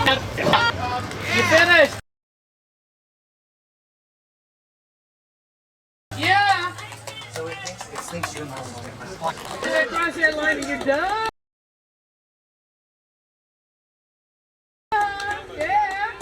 You finished? Yeah. So it thinks you're not one. Cross that line and you're done. Yeah.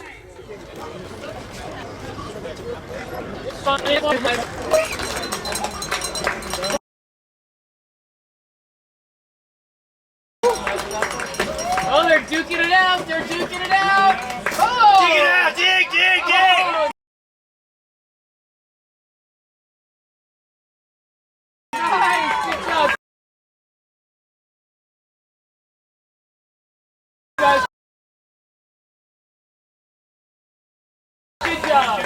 Oh, they're duking it out. They're duking it out. Oh! Dig it out! Dig! Oh! Nice. Good job. Guys. Good job.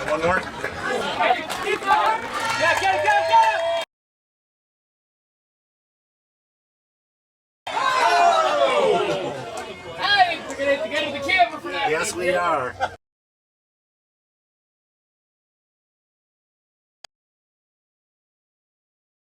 One more. Yeah, get it. Hey, we're gonna have to go to the camera for that. Yes, we are.